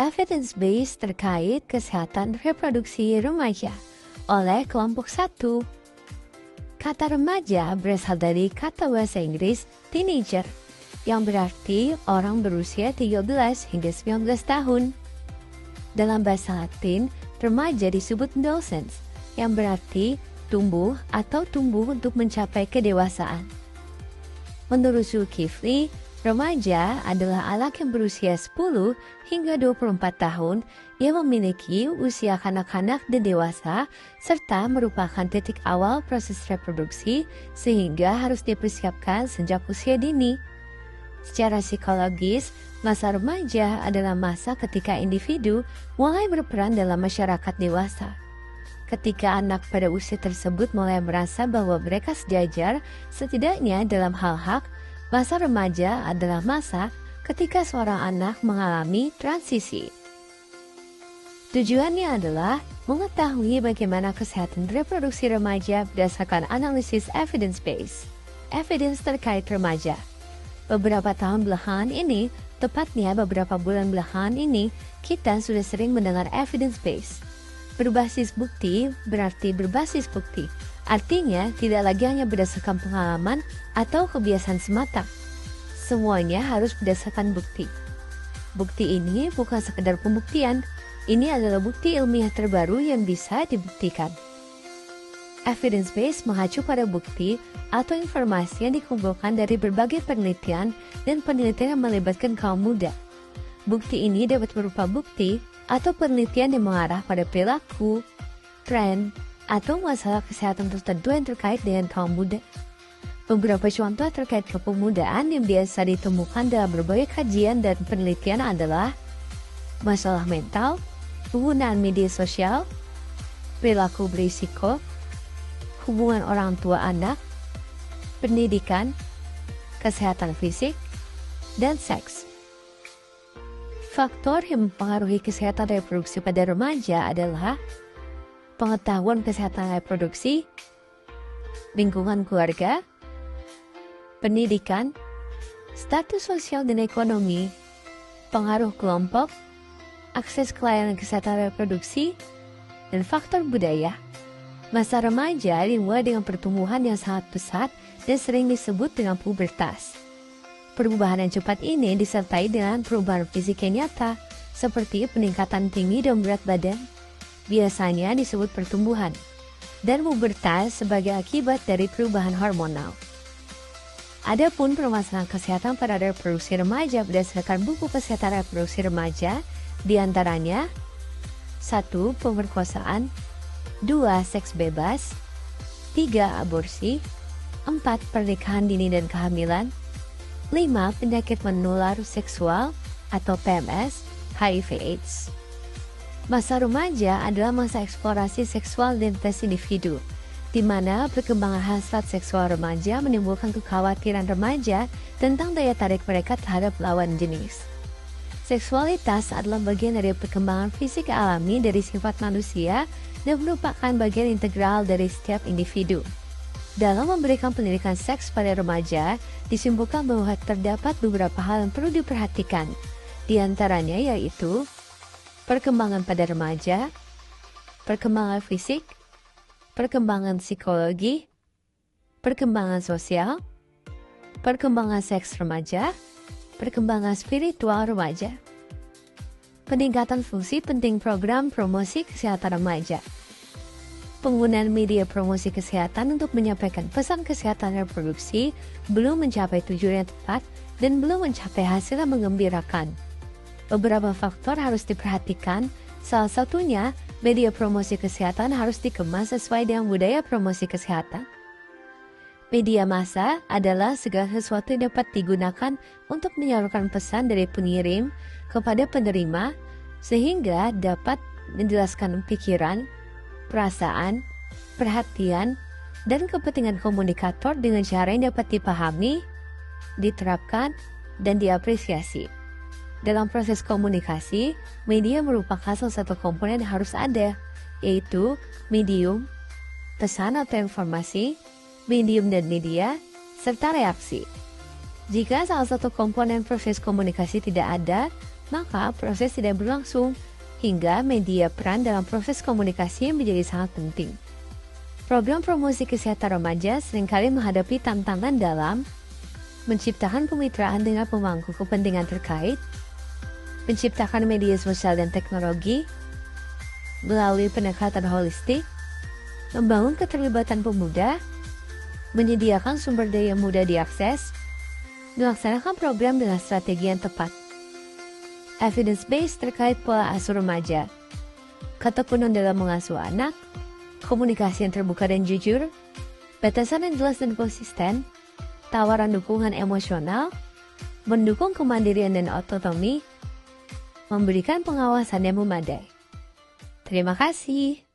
Evidence-based terkait kesehatan reproduksi remaja oleh kelompok 1. Kata remaja berasal dari kata bahasa Inggris teenager, yang berarti orang berusia 13 hingga 19 tahun. Dalam bahasa Latin, remaja disebut adolescens, yang berarti tumbuh atau tumbuh untuk mencapai kedewasaan. Menurut Zulkifli, remaja adalah anak yang berusia 10 hingga 24 tahun yang memiliki usia kanak-kanak dan dewasa serta merupakan titik awal proses reproduksi sehingga harus dipersiapkan sejak usia dini. Secara psikologis, masa remaja adalah masa ketika individu mulai berperan dalam masyarakat dewasa. Ketika anak pada usia tersebut mulai merasa bahwa mereka sejajar, setidaknya dalam hal hak, masa remaja adalah masa ketika seorang anak mengalami transisi. Tujuannya adalah mengetahui bagaimana kesehatan reproduksi remaja berdasarkan analisis evidence-based, evidence terkait remaja. Beberapa tahun belakangan ini, tepatnya beberapa bulan belakangan ini, kita sudah sering mendengar evidence-based. Berbasis bukti berarti berbasis bukti. Artinya tidak lagi hanya berdasarkan pengalaman atau kebiasaan semata. Semuanya harus berdasarkan bukti. Bukti ini bukan sekedar pembuktian, ini adalah bukti ilmiah terbaru yang bisa dibuktikan. Evidence-based mengacu pada bukti atau informasi yang dikumpulkan dari berbagai penelitian dan penelitian yang melibatkan kaum muda. Bukti ini dapat berupa bukti atau penelitian yang mengarah pada perilaku, tren, atau masalah kesehatan tertentu yang terkait dengan kaum muda. Beberapa contoh terkait kepemudaan yang biasa ditemukan dalam berbagai kajian dan penelitian adalah masalah mental, penggunaan media sosial, perilaku berisiko, hubungan orang tua anak, pendidikan, kesehatan fisik, dan seks. Faktor yang mempengaruhi kesehatan reproduksi pada remaja adalah pengetahuan kesehatan reproduksi, lingkungan keluarga, pendidikan, status sosial dan ekonomi, pengaruh kelompok, akses ke layanan kesehatan reproduksi, dan faktor budaya. Masa remaja dimulai dengan pertumbuhan yang sangat pesat dan sering disebut dengan pubertas. Perubahan yang cepat ini disertai dengan perubahan fisik yang nyata, seperti peningkatan tinggi dan berat badan, biasanya disebut pertumbuhan, dan pubertas sebagai akibat dari perubahan hormonal. Adapun permasalahan kesehatan pada reproduksi remaja berdasarkan buku kesehatan reproduksi remaja, diantaranya 1. Pemerkosaan, 2. Seks bebas, 3. Aborsi, 4. Pernikahan dini dan kehamilan, 5. Penyakit menular seksual atau PMS, HIV/AIDS. Masa remaja adalah masa eksplorasi seksual identitas individu, di mana perkembangan hasrat seksual remaja menimbulkan kekhawatiran remaja tentang daya tarik mereka terhadap lawan jenis. Seksualitas adalah bagian dari perkembangan fisik alami dari sifat manusia dan merupakan bagian integral dari setiap individu. Dalam memberikan pendidikan seks pada remaja, disimpulkan bahwa terdapat beberapa hal yang perlu diperhatikan, di antaranya yaitu perkembangan pada remaja, perkembangan fisik, perkembangan psikologi, perkembangan sosial, perkembangan seks remaja, perkembangan spiritual remaja. Peningkatan fungsi penting program promosi kesehatan remaja. Penggunaan media promosi kesehatan untuk menyampaikan pesan kesehatan reproduksi belum mencapai tujuan yang tepat dan belum mencapai hasil yang menggembirakan. Beberapa faktor harus diperhatikan, salah satunya media promosi kesehatan harus dikemas sesuai dengan budaya promosi kesehatan. Media massa adalah segala sesuatu yang dapat digunakan untuk menyalurkan pesan dari pengirim kepada penerima sehingga dapat menjelaskan pikiran, perasaan, perhatian, dan kepentingan komunikator dengan cara yang dapat dipahami, diterapkan, dan diapresiasi. Dalam proses komunikasi, media merupakan salah satu komponen yang harus ada, yaitu medium, pesan atau informasi, medium dan media, serta reaksi. Jika salah satu komponen proses komunikasi tidak ada, maka proses tidak berlangsung, hingga media peran dalam proses komunikasi menjadi sangat penting. Program promosi kesehatan remaja seringkali menghadapi tantangan dalam menciptakan kemitraan dengan pemangku kepentingan terkait, menciptakan media sosial dan teknologi, melalui pendekatan holistik, membangun keterlibatan pemuda, menyediakan sumber daya mudah diakses, melaksanakan program dengan strategi yang tepat. Evidence-based terkait pola asuh remaja, ketekunan dalam mengasuh anak, komunikasi yang terbuka dan jujur, batasan yang jelas dan konsisten, tawaran dukungan emosional, mendukung kemandirian dan otonomi, memberikan pengawasan yang memadai. Terima kasih.